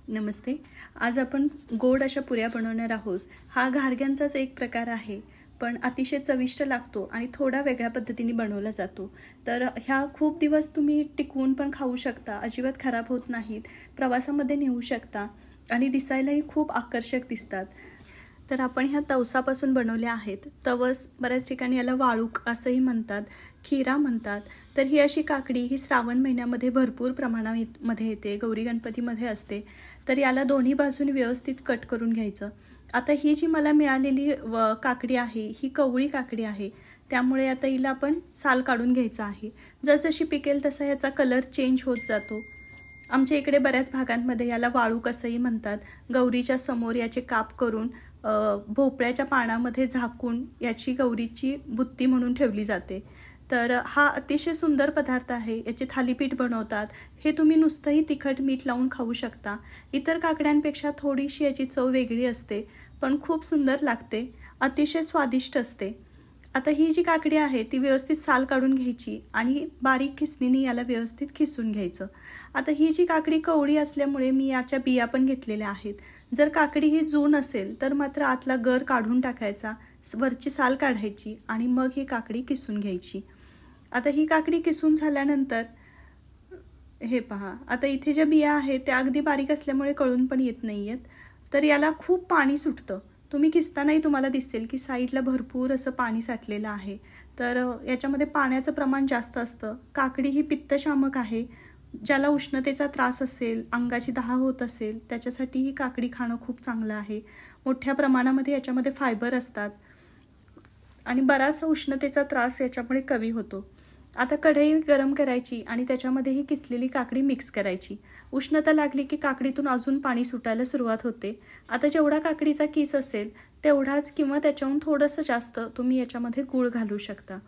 नमस्ते. आज आपण गोड अशा पुऱ्या बनवणार आहोत. हा घारग्यांचाच एक प्रकार आहे, पण अतिशय चविष्ट लागतो आणि थोडा वेगळ्या पद्धतीने बनवला जातो. तर ह्या खूप दिवस तुम्ही टिकवून पण खाऊ शकता, अजिबात खराब होत नाहीत. प्रवासामध्ये नेऊ शकता आणि दिसायलाही खूप आकर्षक दिसतात. तर आपण ह्या तवसापासून बनवल्या आहेत. तवस बऱ्याच ठिकाणी याला वाळूक असंही म्हणतात, खिरा म्हणतात. तर ही अशी काकडी ही श्रावण महिन्यामध्ये भरपूर प्रमाणामध्ये येते, गौरी गणपतीमध्ये असते. तर याला दोन्ही बाजूने व्यवस्थित कट करून घ्यायचं. आता ही जी मला मिळालेली काकडी आहे ही कवळी काकडी आहे, त्यामुळे आता हिला आपण साल काढून घ्यायचं आहे. जसजशी पिकेल तसा याचा कलर चेंज होत जातो. आमच्या इकडे बऱ्याच भागांमध्ये याला वाळूक असंही म्हणतात. गौरीच्या समोर याचे काप करून भोपळ्याच्या पानामध्ये झाकून याची गौरीची बुत्ती म्हणून ठेवली जाते. तर हा अतिशय सुंदर पदार्थ आहे. याचे थालीपीठ बनवतात. हे तुम्ही नुसतंही तिखट मीठ लावून खाऊ शकता. इतर काकड्यांपेक्षा थोडीशी याची चव वेगळी असते, पण खूप सुंदर लागते, अतिशय स्वादिष्ट असते. आता ही जी काकडी आहे ती व्यवस्थित साल काढून घ्यायची आणि बारीक खिसणीने याला व्यवस्थित खिसून घ्यायचं. आता ही जी काकडी कवळी असल्यामुळे मी याच्या बिया पण घेतलेल्या आहेत. जर काकडी ही जून असेल तर मात्र आतला गर काढून टाकायचा, वरची साल काढायची आणि मग ही काकडी किसून घ्यायची. आता ही काकडी किसून झाल्यानंतर हे पहा, आता इथे ज्या बिया आहेत त्या अगदी बारीक असल्यामुळे कळून पण येत नाही आहेत. तर याला खूप पाणी सुटतं. तुम्ही किसतानाही तुम्हाला दिसेल की साईडला भरपूर असं पाणी साठलेलं आहे. तर याच्यामध्ये पाण्याचं प्रमाण जास्त असतं. काकडी ही पित्तशामक आहे. ज्याला उष्णतेचा त्रास असेल, अंगाची दाह होत असेल, त्याच्यासाठी ही काकडी खाणं खूप चांगलं आहे. मोठ्या प्रमाणामध्ये याच्यामध्ये फायबर असतात आणि बराचसा उष्णतेचा त्रास याच्यामुळे कमी होतो. आता कढई गरम करायची आणि त्याच्यामध्ये ही किसलेली काकडी मिक्स करायची. उष्णता लागली की काकडीतून अजून पाणी सुटायला सुरुवात होते. आता जेवढा काकडीचा किस असेल तेवढाच किंवा त्याच्याहून थोडंसं जास्त तुम्ही याच्यामध्ये गूळ घालू शकता.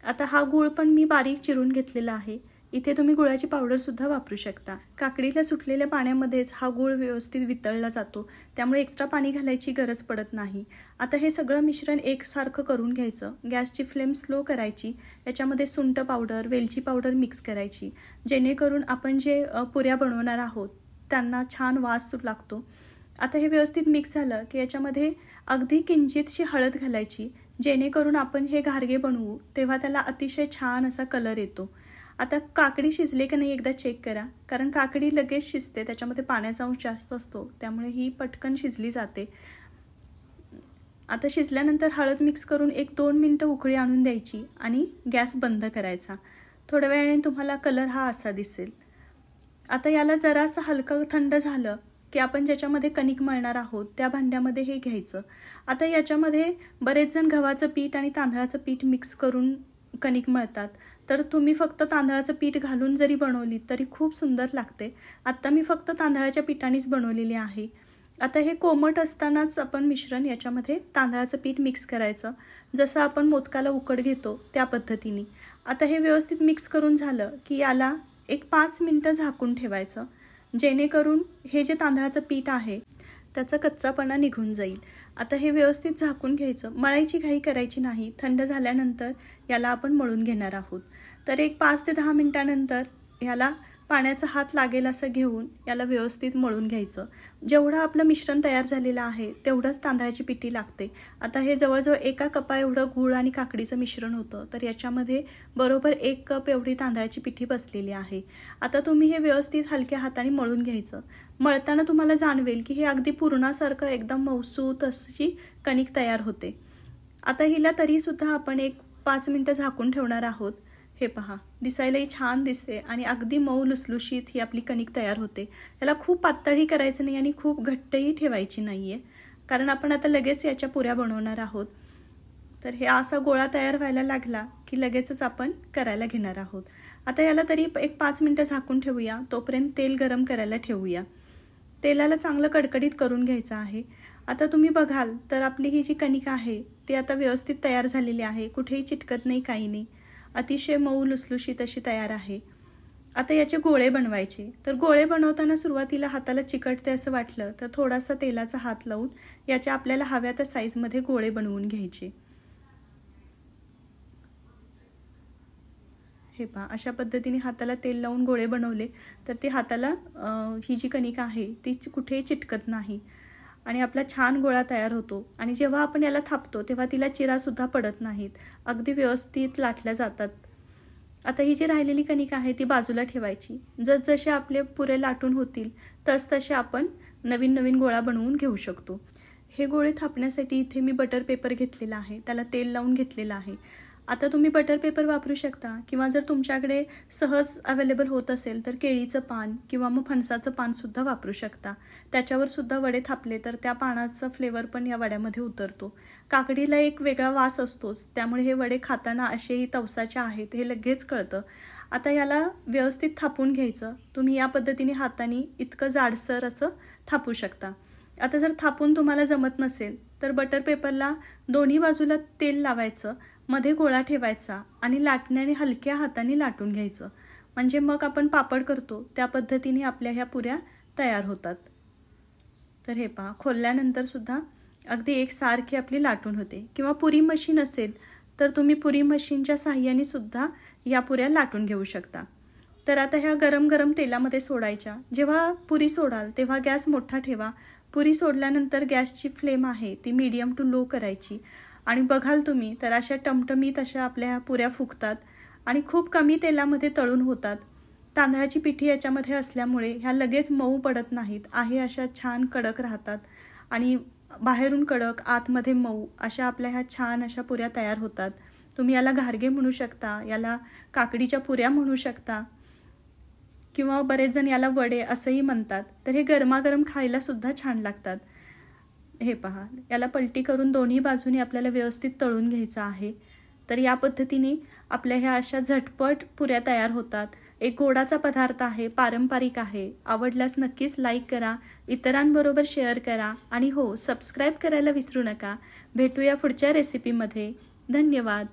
आता हा गूळ पण मी बारीक चिरून घेतलेला आहे. इथे तुम्ही गुळाची पावडरसुद्धा वापरू शकता. काकडीला सुटलेल्या पाण्यामध्येच हा गूळ व्यवस्थित वितळला जातो, त्यामुळे एक्स्ट्रा पाणी घालायची गरज पडत नाही. आता हे सगळं मिश्रण एकसारखं करून घ्यायचं. गॅसची फ्लेम स्लो करायची. याच्यामध्ये सुंठ पावडर, वेलची पावडर मिक्स करायची, जेणेकरून आपण जे पुऱ्या बनवणार आहोत त्यांना छान वास लागतो. आता हे व्यवस्थित मिक्स झालं की याच्यामध्ये अगदी किंचितशी हळद घालायची, जेणेकरून आपण हे घारगे बनवू तेव्हा त्याला अतिशय छान असा कलर येतो. आता काकडी शिजले की नाही एकदा चेक करा, कारण काकडी लगेच शिजते, त्याच्यामध्ये पाण्याचा अंश जास्त असतो, त्यामुळे ही पटकन शिजली जाते. आता शिजल्यानंतर हळद मिक्स करून 1-2 मिनटं उकळी आणून द्यायची आणि गॅस बंद करायचा. थोड्या वेळाने तुम्हाला कलर हा असा दिसेल. आता याला जरासं हलकं थंड झालं की आपण ज्याच्यामध्ये कणिक मळणार आहोत त्या भांड्यामध्ये हे घ्यायचं. आता याच्यामध्ये बरेच जण गव्हाचं पीठ आणि तांदळाचं पीठ मिक्स करून कणिक मळतात. तर तुम्ही फक्त तांदळाचं पीठ घालून जरी बनवली तरी खूप सुंदर लागते. आत्ता मी फक्त तांदळाच्या पिठानेच बनवलेली आहे. आता हे कोमट असतानाच आपण मिश्रण याच्यामध्ये तांदळाचं पीठ मिक्स करायचं, जसं आपण मोदकाला उकड घेतो त्या पद्धतीने. आता हे व्यवस्थित मिक्स करून झालं की याला 5 मिनटं झाकून ठेवायचं, जेणेकरून हे जे तांदळाचं पीठ आहे त्याचा कच्चापणा निघून जाईल. आता हे व्यवस्थित झाकून घ्यायचं. मळायची घाई करायची नाही. थंड झाल्यानंतर याला आपण मळून घेणार आहोत. तर 5 ते 10 मिनटानंतर याला पाण्याचा हात लागेल असं घेऊन याला व्यवस्थित मळून घ्यायचं. जेवढं आपलं मिश्रण तयार झालेलं आहे तेवढंच तांदळाची पिठी लागते. आता हे जवळजवळ 1 कपा एवढं गूळ आणि काकडीचं मिश्रण होतं, तर याच्यामध्ये बरोबर 1 कप एवढी तांदळाची पिठी बसलेली आहे. आता तुम्ही हे व्यवस्थित हलक्या हाताने मळून घ्यायचं. मळताना तुम्हाला जाणवेल की हे अगदी पुरणासारखं एकदम मऊसूत अशी कणिक तयार होते. आता हिला तरीसुद्धा आपण 5 मिनटं झाकून ठेवणार आहोत. हे पहा, दिसायलाही छान दिसते आणि अगदी मऊ लुसलुशीत ही आपली कणिक तयार होते. याला खूप पातळही करायचं नाही आणि खूप घट्टही ठेवायची नाही आहे, कारण आपण आता लगेच याच्या पुऱ्या बनवणार आहोत. तर हे असा गोळा तयार व्हायला लागला की लगेचच आपण करायला घेणार आहोत. आता याला तरी 5 मिनटं झाकून ठेवूया. तोपर्यंत तेल गरम करायला ठेवूया. तेलाला चांगलं कडकडीत करून घ्यायचं आहे. आता तुम्ही बघाल तर आपली ही जी कणिक आहे ती आता व्यवस्थित तयार झालेली आहे. कुठेही चिटकत नाही, काही नाही. अतिशय मऊ लुसलुशीत अशी तयार आहे. आता याचे गोळे बनवायचे. तर गोळे बनवताना सुरुवातीला हाताला चिकटते असं वाटलं तर थोडासा तेलाचा हात लावून याच्या आपल्याला हव्या त्या साईजमध्ये गोळे बनवून घ्यायचे. हे पहा, अशा पद्धतीने हाताला तेल लावून गोळे बनवले तर ते हाताला ही जी कणिक आहे ती कुठेही चिटकत नाही आणि आपला छान गोळा तयार होतो. आणि जेव्हा आपण याला थापतो तेव्हा तिला चिरासुद्धा पडत नाहीत, अगदी व्यवस्थित लाटल्या जातात. आता ही जी राहिलेली कणिक आहे ती बाजूला ठेवायची. जसजसे आपले पुरे लाटून होतील तसतसे आपण नवीन नवीन गोळा बनवून घेऊ शकतो. हे गोळे थापण्यासाठी इथे मी बटर पेपर घेतलेला आहे, त्याला तेल लावून घेतलेलं आहे. आता तुम्ही बटर पेपर वापरू शकता किंवा जर तुमच्याकडे सहज अवेलेबल होत असेल तर केळीचं पान किंवा मग फणसाचं पानसुद्धा वापरू शकता. त्याच्यावर सुद्धा वडे थापले तर त्या पानाचा फ्लेवर पण या वड्यामध्ये उतरतो. काकडीला एक वेगळा वास असतोच, त्यामुळे हे वडे खाताना असेही तवसाचे आहेत हे लगेच कळतं. आता याला व्यवस्थित थापून घ्यायचं. तुम्ही या पद्धतीने हाताने इतकं जाडसर असं थापू शकता. आता जर थापून तुम्हाला जमत नसेल तर बटर पेपरला दोन्ही बाजूला तेल लावायचं, मध्ये गोळा ठेवायचा आणि लाटण्याने हलक्या हाताने लाटून घ्यायचं. म्हणजे मग आपण पापड करतो त्या पद्धतीने आपल्या ह्या पुऱ्या तयार होतात. तर हे पहा, खोलल्यानंतर सुद्धा अगदी एकसारखी आपली लाटून होते. किंवा पुरी मशीन असेल तर तुम्ही पुरी मशीनच्या साहाय्याने सुद्धा या पुऱ्या लाटून घेऊ शकता. तर आता ह्या गरम गरम तेलामध्ये सोडायच्या. जेव्हा पुरी सोडाल तेव्हा गॅस मोठा ठेवा. पुरी सोडल्यानंतर गॅसची फ्लेम आहे ती मीडियम टू लो करायची आणि बघाल तुम्ही तर अशा टमटमीत अशा आपल्या पुऱ्या फुगतात आणि खूप कमी तेलामध्ये तळून होतात. तांदळाची पिठी याच्यामध्ये असल्यामुळे ह्या लगेच मऊ पडत नाहीत, आहे अशा छान कडक राहतात आणि बाहेरून कडक आतमध्ये मऊ अशा आपल्या ह्या छान अशा पुऱ्या तयार होतात. तुम्ही याला घारगे म्हणू शकता, याला काकडीच्या पुऱ्या म्हणू शकता किंवा बरेच जण याला वडे असंही म्हणतात. तर हे गरमागरम खायला सुद्धा छान लागतात. हे पहा, याला पलटी करून दोन्ही बाजूनी आपल्याला व्यवस्थित तळून घ्यायचं आहे. तर या पद्धतीने आपल्या ह्या अशा झटपट पुऱ्या तयार होतात. एक गोडाचा पदार्थ आहे, पारंपरिक आहे. आवडल्यास नक्कीच लाईक करा, इतरांबरोबर शेअर करा आणि हो, सबस्क्राईब करायला विसरू नका. भेटूया पुढच्या रेसिपीमध्ये. धन्यवाद.